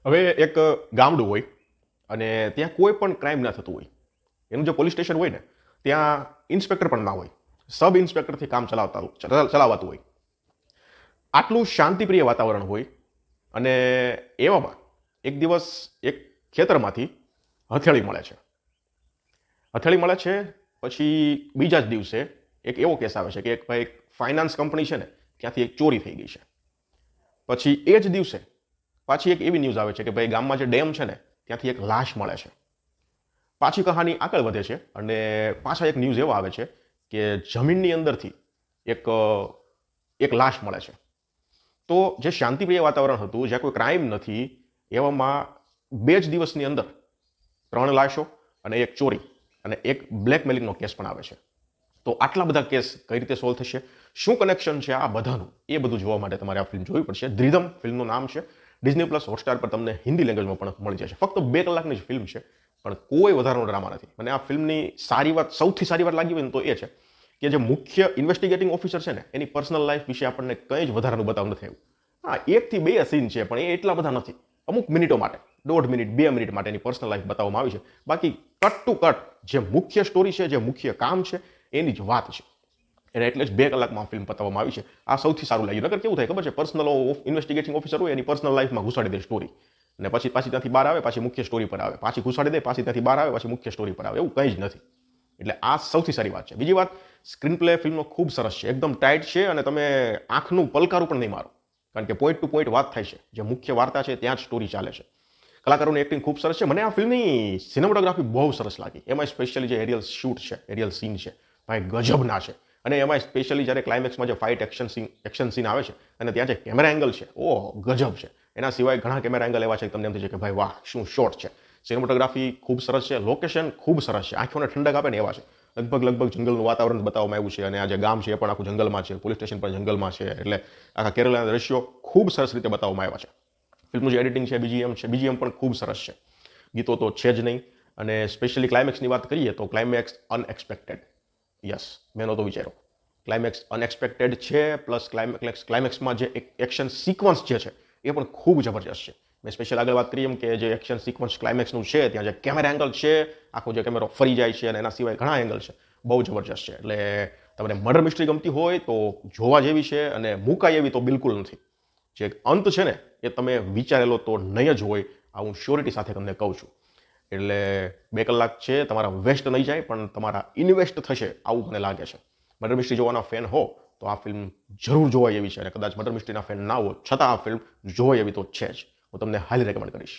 હવે એક ગામડું હોય અને ત્યાં કોઈ પણ ક્રાઇમ ના થતું હોય. એનું જે પોલીસ સ્ટેશન હોય ને ત્યાં ઇન્સ્પેક્ટર પણ ના હોય. સબ ઇન્સ્પેક્ટરથી કામ ચલાવાતું હોય. આટલું શાંતિપ્રિય વાતાવરણ હોય અને એવામાં એક દિવસ એક ખેતરમાંથી હથેળી મળે છે. પછી બીજા જ દિવસે એક એવો કેસ આવે છે કે એક ભાઈ ફાઇનાન્સ કંપની છે ને ત્યાંથી એક ચોરી થઈ ગઈ છે. પછી એ જ દિવસે પાછી એક એવી ન્યૂઝ આવે છે કે ભાઈ ગામમાં જે ડેમ છે ને ત્યાંથી એક લાશ મળે છે. પાછી કહાની આગળ વધે છે અને પાછા એક ન્યૂઝ એવો આવે છે કે જમીનની અંદરથી એક લાશ મળે છે. તો જે શાંતિપ્રિય વાતાવરણ હતું, જ્યાં કોઈ ક્રાઇમ નથી, એવામાં 2 જ દિવસની અંદર 3 લાશો અને એક ચોરી અને એક બ્લેકમેલિંગનો કેસ પણ આવે છે. તો આટલા બધા કેસ કઈ રીતે સોલ્વ થશે, શું કનેક્શન છે આ બધાનું, એ બધું જોવા માટે તમારે આ ફિલ્મ જોવી પડશે. ધ્રિધમ ફિલ્મનું નામ છે. ડિઝની પ્લસ હોટસ્ટાર પર તમને હિન્દી લેંગ્વેજમાં પણ મળી જશે. ફક્ત 2 કલાકની જ ફિલ્મ છે, પણ કોઈ વધારાનો ડ્રામા નથી. મને આ ફિલ્મની સૌથી સારી વાત લાગી હોય ને તો એ છે કે જે મુખ્ય ઇન્વેસ્ટિગેટિંગ ઓફિસર છે ને એની પર્સનલ લાઈફ વિશે આપણને કંઈ જ વધારાનું બતાવ નથી આવ્યું. હા, 1 થી 2 સીન છે, પણ એ એટલા બધા નથી. અમુક મિનિટો માટે, 1.5 મિનિટ 2 મિનિટ માટે એની પર્સનલ લાઈફ બતાવવામાં આવી છે. બાકી કટ ટુ કટ જે મુખ્ય સ્ટોરી છે, જે મુખ્ય કામ છે, એની જ વાત છે. અને એટલે જ 2 કલાકમાં ફિલ્મ પતાવવામાં આવી છે. આ સૌથી સારું લાગ્યું. નકર કેવું થાય ખબર છે, પર્સનલ ઇન્વેસ્ટિગેટિંગ ઓફિસર હોય એની પર્સનલ લાઈફમાં ઘુસાડી દે સ્ટોરી, અને પછી ત્યાંથી બહાર આવે, પાછી મુખ્ય સ્ટોરી પર આવે, પાછી ઘુસાડી દે, પાછી ત્યાંથી બહાર આવે, પાછી મુખ્ય સ્ટોરી પર આવે. એવું કંઈ જ નથી. એટલે આ સૌથી સારી વાત છે. બીજી વાત, સ્ક્રીન પ્લે ફિલ્મનો ખૂબ સરસ છે. એકદમ ટાઈટ છે અને તમે આંખનું પલકારું પણ નહીં મારો, કારણ કે પોઈન્ટ ટુ પોઈન્ટ વાત થાય છે. જે મુખ્ય વાર્તા છે ત્યાં જ સ્ટોરી ચાલે છે. કલાકારોની એક્ટિંગ ખૂબ સરસ છે. મને આ ફિલ્મની સિનેમેટોગ્રાફી બહુ સરસ લાગી. એમાં સ્પેશિયલી જે એરિયલ શૂટ છે, એરિયલ સીન છે, ભાઈ ગજબના છે. અને એમાં સ્પેશિયલી જ્યારે ક્લાઇમેક્સમાં જે ફાઇટ એક્શન સીન આવે છે અને ત્યાં જે કેમેરા એંગલ છે, ઓહ ગજબ છે. એના સિવાય ઘણા કેમેરા એંગલ એવા છે કે તમને એમ થઈ છે કે ભાઈ વાહ શું શોટ છે. સિનેમેટોગ્રાફી ખૂબ સરસ છે. લોકેશન ખૂબ સરસ છે. આંખોને ઠંડક આપે ને એવા છે. લગભગ જંગલનું વાતાવરણ બતાવવામાં આવ્યું છે અને આ જે ગામ છે એ પણ આખું જંગલમાં છે. પોલીસ સ્ટેશન પણ જંગલમાં છે. એટલે આખા કેરળના દ્રશ્યો ખૂબ સરસ રીતે બતાવવામાં આવ્યા છે. ફિલ્મનું જે એડિટિંગ છે, બીજીએમ પણ ખૂબ સરસ છે. ગીતો તો છે જ નહીં. અને સ્પેશિયલી ક્લાઇમેક્સની વાત કરીએ તો ક્લાઇમેક્સ અનએક્સપેક્ટેડ. યસ, મેં નહોતો વિચાર્યો. ક્લાઇમેક્સ અનએક્સપેક્ટેડ છે. પ્લસ ક્લાઇમેક્સમાં જે એક્શન સિક્વન્સ જે છે એ પણ ખૂબ જબરજસ્ત છે. મેં સ્પેશિયલ આગળ વાત કરી એમ કે જે એક્શન સિક્વન્સ ક્લાઇમેક્સનું છે, ત્યાં જે કેમેરા એંગલ છે, આખો જે કેમેરો ફરી જાય છે અને એના સિવાય ઘણા એંગલ છે, બહુ જબરજસ્ત છે. એટલે તમને મર્ડર મિસ્ટ્રી ગમતી હોય તો જોવા જેવી છે, અને મુકાય એવી તો બિલકુલ નથી. જે અંત છે ને એ તમે વિચારેલો તો નહીં જ હોય, આ હું શ્યોરિટી સાથે તમને કહું છું. એટલે 2 કલાક છે, તમારા વેસ્ટ નહીં જાય, પણ તમારા ઇન્વેસ્ટ થશે આવું મને લાગે છે. મર્ડર મિસ્ટ્રી જોવાના ફેન હો તો આ ફિલ્મ જરૂર જોવાય એવી છે. અને કદાચ મર્ડર મિસ્ટ્રીના ફેન ના હો છતાં આ ફિલ્મ જોવાય એવી તો છે જ. હું તમને હાઈલી રેકમેન્ડ કરીશ.